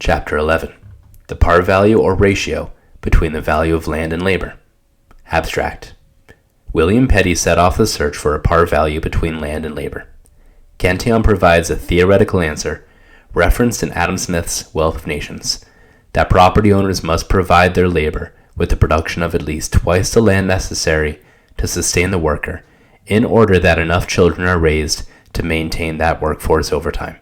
Chapter 11. The par value or ratio between the value of land and labor. Abstract. William Petty set off the search for a par value between land and labor. Cantillon provides a theoretical answer, referenced in Adam Smith's Wealth of Nations, that property owners must provide their labor with the production of at least twice the land necessary to sustain the worker, in order that enough children are raised to maintain that workforce over time.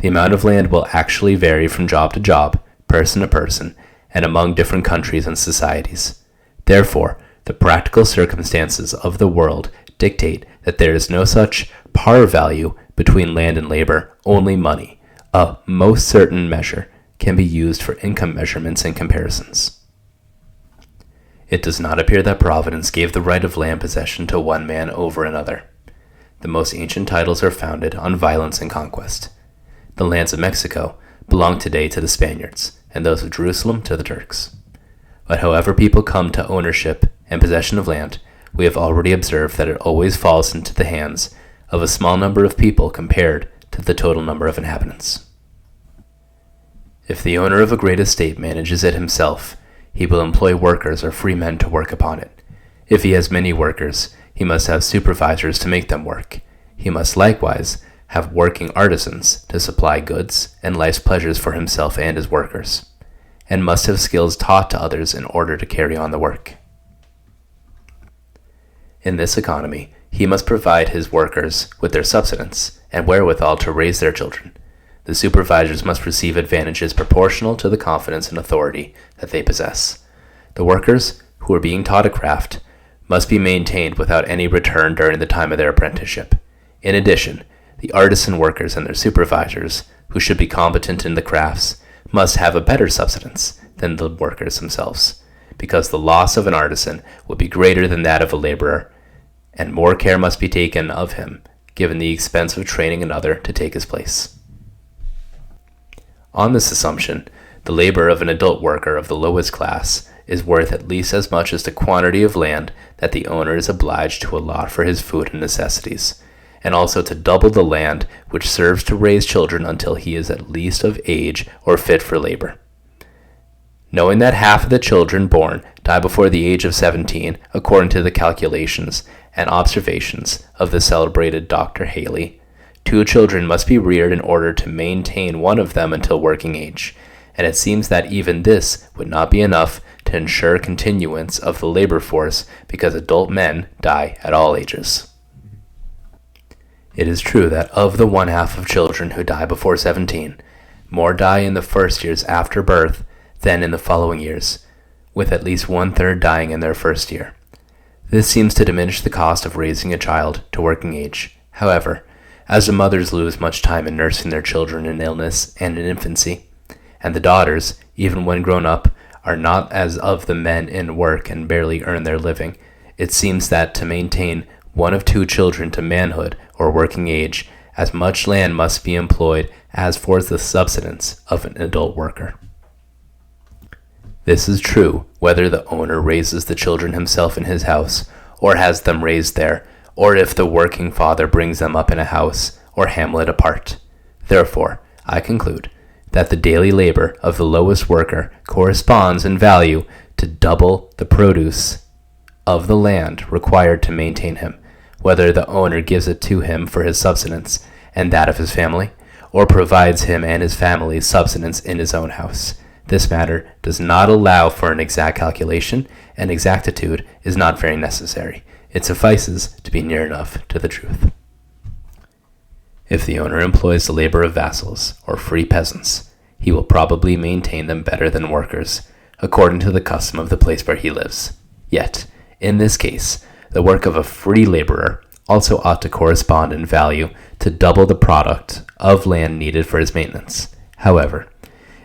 The amount of land will actually vary from job to job, person to person, and among different countries and societies. Therefore, the practical circumstances of the world dictate that there is no such par value between land and labor, only money, a most certain measure, can be used for income measurements and comparisons. It does not appear that Providence gave the right of land possession to one man over another. The most ancient titles are founded on violence and conquest. The lands of Mexico belong today to the Spaniards, and those of Jerusalem to the Turks. But however people come to ownership and possession of land, we have already observed that it always falls into the hands of a small number of people compared to the total number of inhabitants. If the owner of a great estate manages it himself, he will employ workers or free men to work upon it. If he has many workers, he must have supervisors to make them work. He must likewise have working artisans to supply goods and life's pleasures for himself and his workers, and must have skills taught to others in order to carry on the work. In this economy, he must provide his workers with their subsistence and wherewithal to raise their children. The supervisors must receive advantages proportional to the confidence and authority that they possess. The workers, who are being taught a craft, must be maintained without any return during the time of their apprenticeship. In addition, the artisan workers and their supervisors, who should be competent in the crafts, must have a better subsistence than the workers themselves, because the loss of an artisan would be greater than that of a laborer, and more care must be taken of him, given the expense of training another to take his place. On this assumption, the labor of an adult worker of the lowest class is worth at least as much as the quantity of land that the owner is obliged to allot for his food and necessities, and also to double the land which serves to raise children until he is at least of age or fit for labor. Knowing that half of the children born die before the age of 17, according to the calculations and observations of the celebrated Dr. Haley, 2 children must be reared in order to maintain one of them until working age, and it seems that even this would not be enough to ensure continuance of the labor force, because adult men die at all ages. It is true that of the 1/2 of children who die before 17, more die in the first years after birth than in the following years, with at least 1/3 dying in their first year. This seems to diminish the cost of raising a child to working age. However, as the mothers lose much time in nursing their children in illness and in infancy, and the daughters, even when grown up, are not as of the men in work and barely earn their living, it seems that to maintain 1 of 2 children to manhood or working age, as much land must be employed as for the subsistence of an adult worker. This is true whether the owner raises the children himself in his house, or has them raised there, or if the working father brings them up in a house or hamlet apart. Therefore, I conclude that the daily labor of the lowest worker corresponds in value to double the produce of the land required to maintain him, whether the owner gives it to him for his subsistence and that of his family, or provides him and his family's subsistence in his own house. This matter does not allow for an exact calculation, and exactitude is not very necessary. It suffices to be near enough to the truth. If the owner employs the labor of vassals or free peasants, he will probably maintain them better than workers, according to the custom of the place where he lives. Yet, in this case, the work of a free laborer also ought to correspond in value to double the product of land needed for his maintenance. However,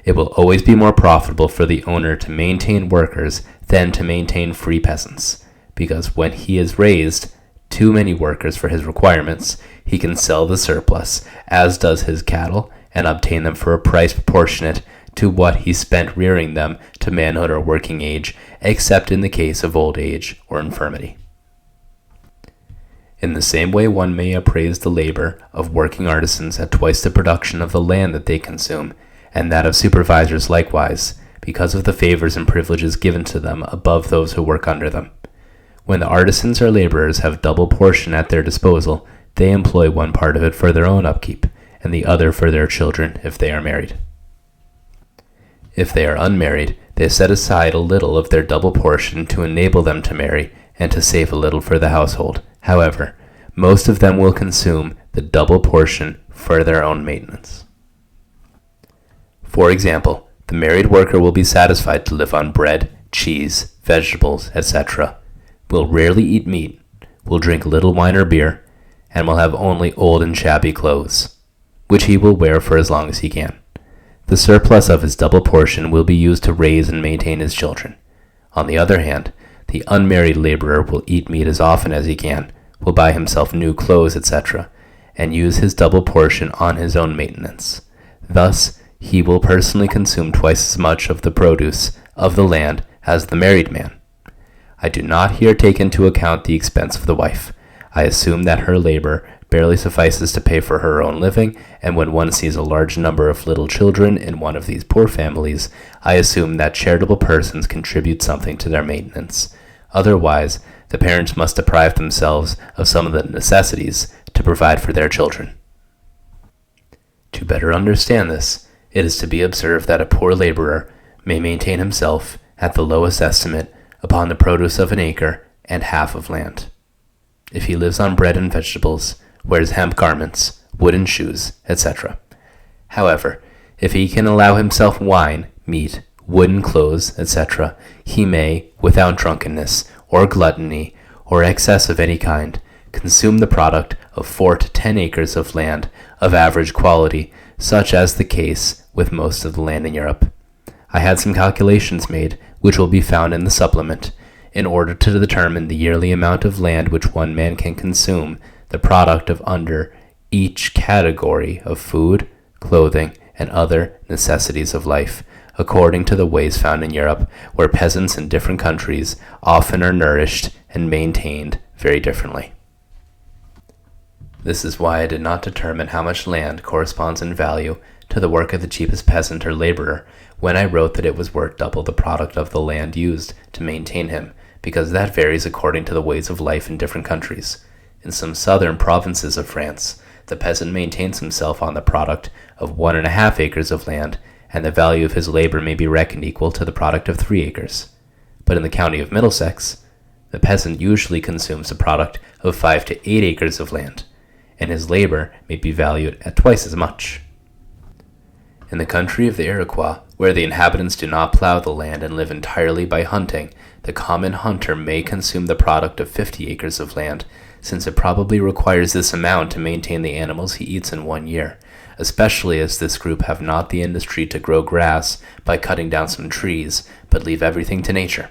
it will always be more profitable for the owner to maintain workers than to maintain free peasants, because when he has raised too many workers for his requirements, he can sell the surplus, as does his cattle, and obtain them for a price proportionate to what he spent rearing them to manhood or working age, except in the case of old age or infirmity. In the same way, one may appraise the labor of working artisans at twice the production of the land that they consume, and that of supervisors likewise, because of the favors and privileges given to them above those who work under them. When the artisans or laborers have double portion at their disposal, they employ one part of it for their own upkeep, and the other for their children if they are married. If they are unmarried, they set aside a little of their double portion to enable them to marry and to save a little for the household. However, most of them will consume the double portion for their own maintenance. For example, the married worker will be satisfied to live on bread, cheese, vegetables, etc., will rarely eat meat, will drink little wine or beer, and will have only old and shabby clothes, which he will wear for as long as he can. The surplus of his double portion will be used to raise and maintain his children. On the other hand, the unmarried laborer will eat meat as often as he can, will buy himself new clothes, etc., and use his double portion on his own maintenance. Thus, he will personally consume twice as much of the produce of the land as the married man. I do not here take into account the expense of the wife. I assume that her labor barely suffices to pay for her own living, and when one sees a large number of little children in one of these poor families, I assume that charitable persons contribute something to their maintenance. Otherwise, the parents must deprive themselves of some of the necessities to provide for their children. To better understand this, it is to be observed that a poor laborer may maintain himself at the lowest estimate upon the produce of an acre and half of land. If he lives on bread and vegetables, wears hemp garments, wooden shoes, etc. However, if he can allow himself wine, meat, wooden clothes, etc., he may, without drunkenness, or gluttony, or excess of any kind, consume the product of 4 to 10 acres of land of average quality, such as the case with most of the land in Europe. I had some calculations made, which will be found in the supplement, in order to determine the yearly amount of land which one man can consume, the product of under each category of food, clothing, and other necessities of life, according to the ways found in Europe, where peasants in different countries often are nourished and maintained very differently. This is why I did not determine how much land corresponds in value to the work of the cheapest peasant or laborer when I wrote that it was worth double the product of the land used to maintain him, because that varies according to the ways of life in different countries. In some southern provinces of France, the peasant maintains himself on the product of 1.5 acres of land, and the value of his labor may be reckoned equal to the product of 3 acres. But in the county of Middlesex, the peasant usually consumes the product of 5 to 8 acres of land, and his labor may be valued at twice as much. In the country of the Iroquois, where the inhabitants do not plow the land and live entirely by hunting, the common hunter may consume the product of 50 acres of land, since it probably requires this amount to maintain the animals he eats in 1 year, especially as this group have not the industry to grow grass by cutting down some trees, but leave everything to nature.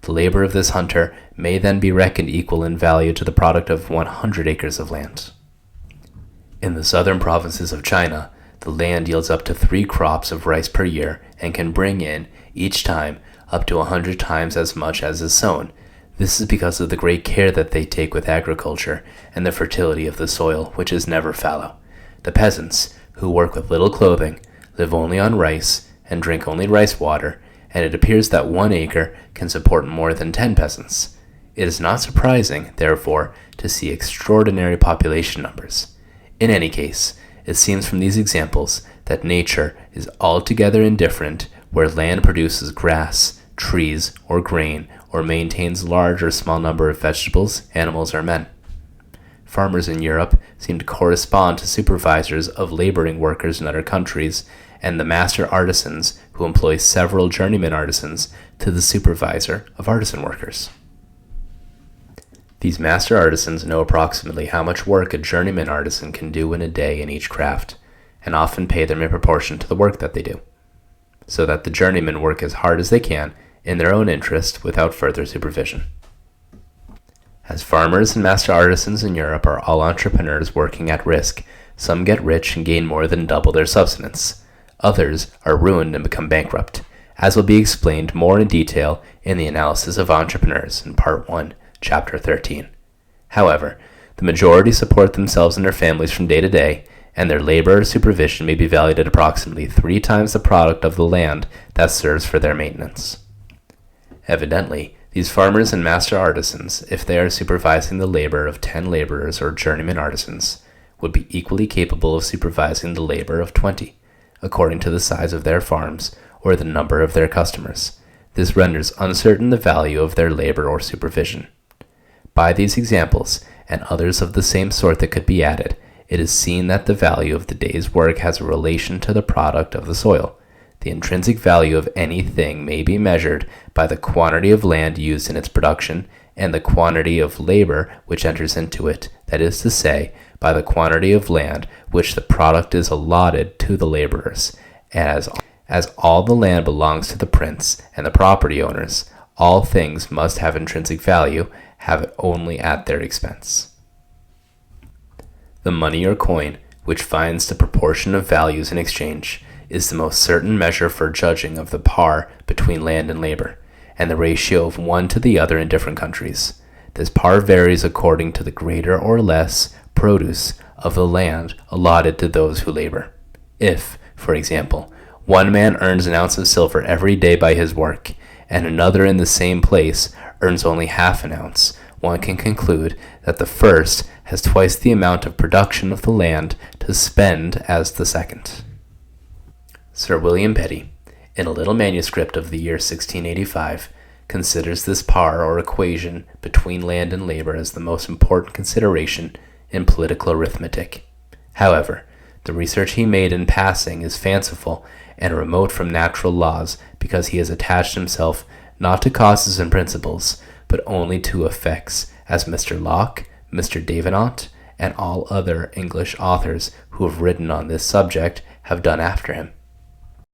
The labor of this hunter may then be reckoned equal in value to the product of 100 acres of land. In the southern provinces of China, the land yields up to 3 crops of rice per year and can bring in, each time, up to 100 times as much as is sown. This is because of the great care that they take with agriculture and the fertility of the soil, which is never fallow. The peasants, who work with little clothing, live only on rice and drink only rice water, and it appears that 1 acre can support more than 10 peasants. It is not surprising, therefore, to see extraordinary population numbers. In any case, it seems from these examples that nature is altogether indifferent where land produces grass, trees, or grain, or maintains large or small number of vegetables, animals, or men. Farmers in Europe seem to correspond to supervisors of laboring workers in other countries, and the master artisans who employ several journeyman artisans to the supervisor of artisan workers. These master artisans know approximately how much work a journeyman artisan can do in a day in each craft, and often pay them in proportion to the work that they do, so that the journeymen work as hard as they can in their own interest without further supervision. As farmers and master artisans in Europe are all entrepreneurs working at risk, some get rich and gain more than double their subsistence. Others are ruined and become bankrupt, as will be explained more in detail in the analysis of entrepreneurs in Part 1, Chapter 13. However, the majority support themselves and their families from day to day, and their labor or supervision may be valued at approximately 3 times the product of the land that serves for their maintenance. Evidently, these farmers and master artisans, if they are supervising the labor of 10 laborers or journeyman artisans, would be equally capable of supervising the labor of 20, according to the size of their farms or the number of their customers. This renders uncertain the value of their labor or supervision. By these examples, and others of the same sort that could be added, it is seen that the value of the day's work has a relation to the product of the soil. The intrinsic value of anything may be measured by the quantity of land used in its production and the quantity of labor which enters into it, that is to say, by the quantity of land which the product is allotted to the laborers. As all the land belongs to the prince and the property owners, all things must have intrinsic value, have it only at their expense. The money or coin, which finds the proportion of values in exchange, is the most certain measure for judging of the par between land and labor, and the ratio of one to the other in different countries. This par varies according to the greater or less produce of the land allotted to those who labor. If, for example, one man earns an ounce of silver every day by his work, and another in the same place earns only half an ounce, one can conclude that the first has twice the amount of production of the land to spend as the second. Sir William Petty, in a little manuscript of the year 1685, considers this par or equation between land and labor as the most important consideration in political arithmetic. However, the research he made in passing is fanciful and remote from natural laws because he has attached himself not to causes and principles, but only to effects, as Mr. Locke, Mr. Davenant, and all other English authors who have written on this subject have done after him.